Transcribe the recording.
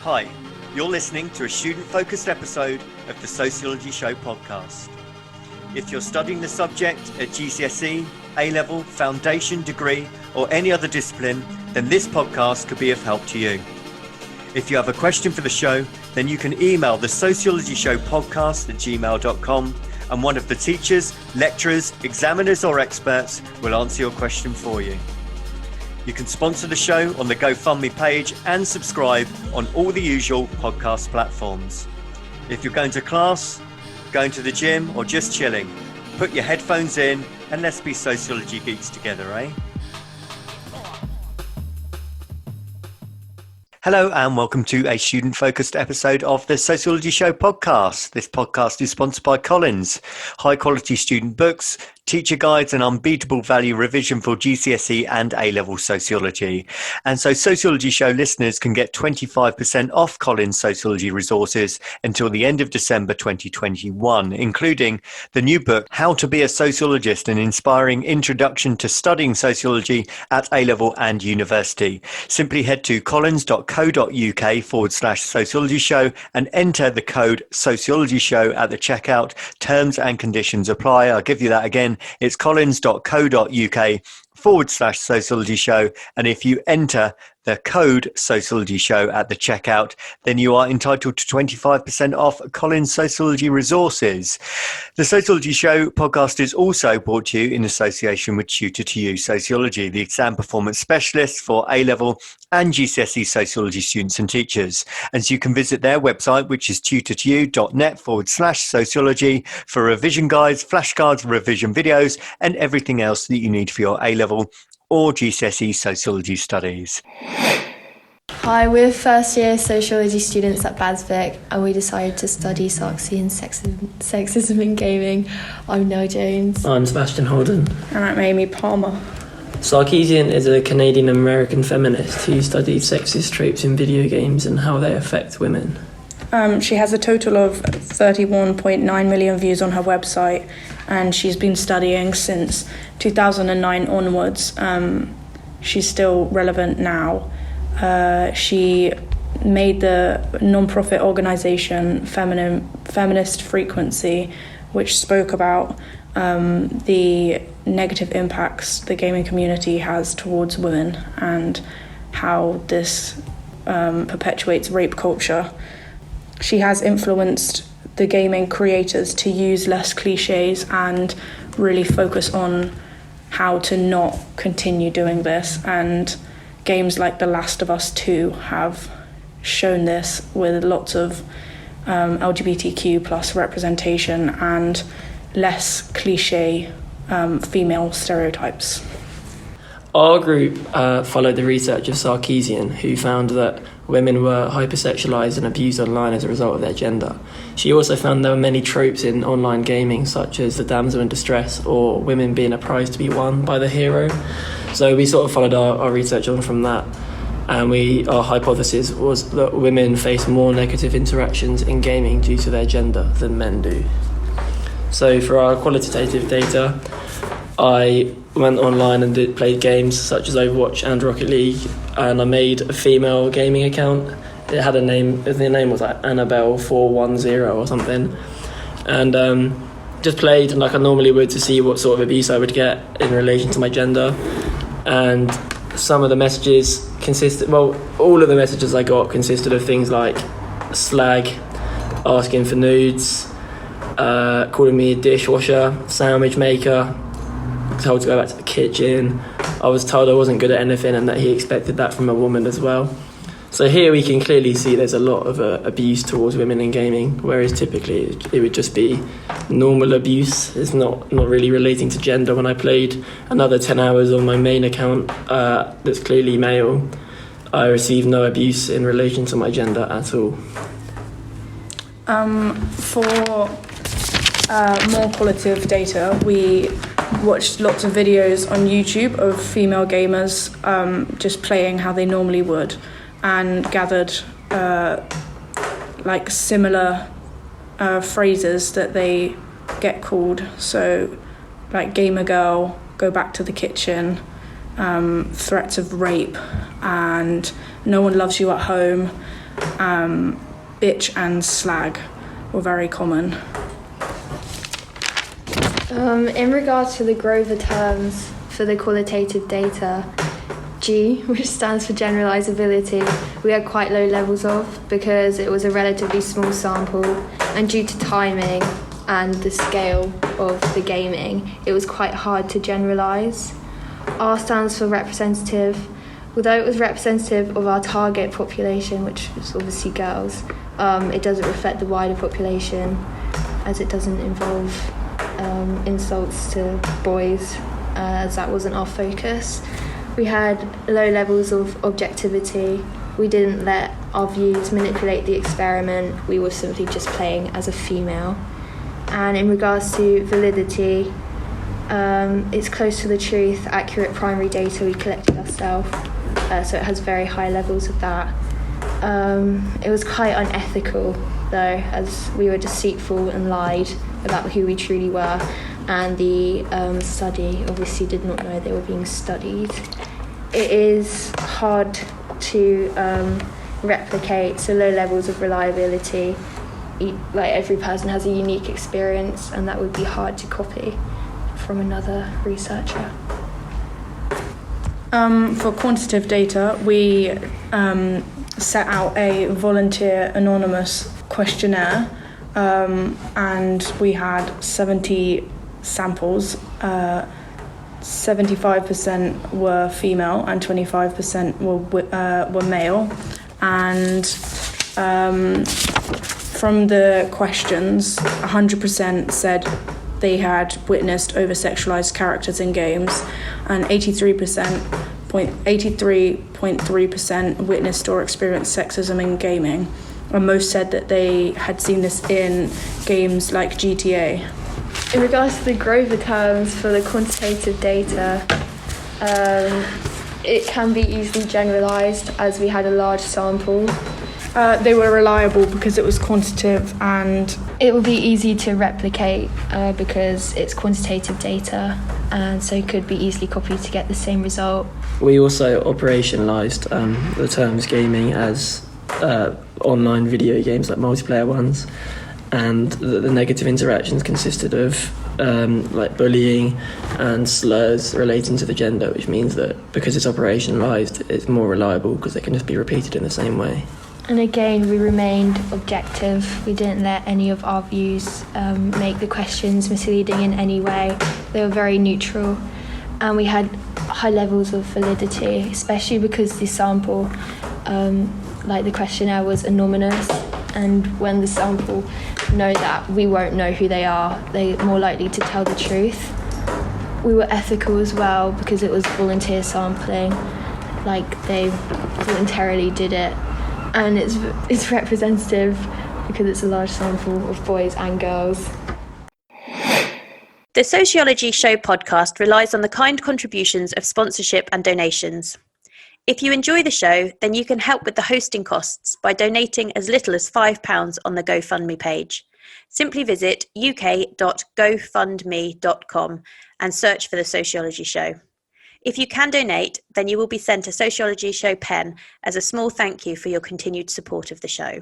Hi, you're listening to a student-focused episode of the Sociology Show podcast. If you're studying the subject at GCSE, A-level, foundation, degree, or any other discipline, then this podcast could be of help to you. If you have a question for the show, then you can email the Sociology Show podcast at gmail.com, and one of the teachers, lecturers, examiners, or experts will answer your question for you. You can sponsor the show on the GoFundMe page and subscribe on all the usual podcast platforms. If you're going to class, going to the gym, or just chilling, put your headphones in and let's be sociology geeks together, eh? Hello and welcome to a student-focused episode of the Sociology Show podcast. This podcast is sponsored by Collins. High-quality student books, teacher guides and unbeatable value revision for GCSE and A-level sociology. And so Sociology Show listeners can get 25% off Collins sociology resources until the end of December 2021, including the new book, How to be a Sociologist, an inspiring introduction to studying sociology at A-level and university. Simply head to collins.co.uk/sociology show and enter the code sociology show at the checkout. Terms and conditions apply. I'll give you that again. It's collins.co.uk/sociology show. And if you enter the code sociology show at the checkout, then you are entitled to 25% off Collins sociology resources. The Sociology Show podcast is also brought to you in association with Tutor2U Sociology, the exam performance specialist for A-level and GCSE sociology students and teachers. And so you can visit their website, which is tutor2u.net/sociology, for revision guides, flashcards, revision videos, and everything else that you need for your A-level or GCSE sociology studies. Hi, we're first year sociology students at BHASVIC and we decided to study Sarkeesian sexism in gaming. I'm Nell Jones. I'm Sebastian Holden. And I'm Aimee Palmer. Sarkeesian is a Canadian-American feminist who studies sexist tropes in video games and how they affect women. She has a total of 31.9 million views on her website, and she's been studying since 2009 onwards. She's still relevant now. She made the non-profit organisation Feminist Frequency, which spoke about the negative impacts the gaming community has towards women and how this perpetuates rape culture. She has influenced the gaming creators to use less cliches and really focus on how to not continue doing this. And games like The Last of Us 2 have shown this with lots of LGBTQ plus representation and less cliche female stereotypes. Our group followed the research of Sarkeesian, who found that women were hypersexualized and abused online as a result of their gender. She also found there were many tropes in online gaming, such as the damsel in distress or women being a prize to be won by the hero. So we sort of followed our research on from that, and our hypothesis was that women face more negative interactions in gaming due to their gender than men do. So for our qualitative data, I went online and played games such as Overwatch and Rocket League, and I made a female gaming account. It had a name, the name was like Annabelle410 or something, and just played like I normally would to see what sort of abuse I would get in relation to my gender. And some of the messages all of the messages I got consisted of things like slag, asking for nudes, calling me a dishwasher, sandwich maker, told to go back to the kitchen. I was told I wasn't good at anything and that he expected that from a woman as well. So here we can clearly see there's a lot of abuse towards women in gaming, whereas typically it would just be normal abuse. It's not really relating to gender. When I played another 10 hours on my main account that's clearly male, I received no abuse in relation to my gender at all. For more qualitative data, we watched lots of videos on YouTube of female gamers just playing how they normally would, and gathered like similar phrases that they get called. So like gamer girl, go back to the kitchen, threats of rape, and no one loves you at home, bitch and slag were very common. In regards to the Grover terms for the qualitative data, G, which stands for generalizability, we had quite low levels of because it was a relatively small sample, and due to timing and the scale of the gaming, it was quite hard to generalize. R stands for representative. Although it was representative of our target population, which was obviously girls, it doesn't reflect the wider population as it doesn't involve insults to boys, as that wasn't our focus. We had low levels of objectivity. We didn't let our views manipulate the experiment. We were simply just playing as a female. And in regards to validity, it's close to the truth, accurate primary data we collected ourselves, so it has very high levels of that. It was quite unethical though, as we were deceitful and lied about who we truly were, and the study obviously did not know they were being studied. It is hard to replicate, so low levels of reliability. Like, every person has a unique experience, and that would be hard to copy from another researcher. For quantitative data, we set out a volunteer anonymous questionnaire, and we had 70 samples. 75% were female and 25% were male, and from the questions, 100% said they had witnessed over-sexualized characters in games, and 83.3% witnessed or experienced sexism in gaming, and most said that they had seen this in games like GTA. In regards to the Grover terms for the quantitative data, it can be easily generalised as we had a large sample. They were reliable because it was quantitative, and it would be easy to replicate because it's quantitative data, and so it could be easily copied to get the same result. We also operationalised the terms gaming as online video games, like multiplayer ones, and the negative interactions consisted of like bullying and slurs relating to the gender, which means that because it's operationalised, it's more reliable because they can just be repeated in the same way. And again, we remained objective. We didn't let any of our views make the questions misleading in any way. They were very neutral, and we had high levels of validity, especially because the sample, like the questionnaire, was anonymous, and when the sample know that we won't know who they are, they're more likely to tell the truth. We were ethical as well because it was volunteer sampling, like they voluntarily did it, and it's representative because it's a large sample of boys and girls. The Sociology Show podcast relies on the kind contributions of sponsorship and donations. If you enjoy the show, then you can help with the hosting costs by donating as little as £5 on the GoFundMe page. Simply visit uk.gofundme.com and search for The Sociology Show. If you can donate, then you will be sent a Sociology Show pen as a small thank you for your continued support of the show.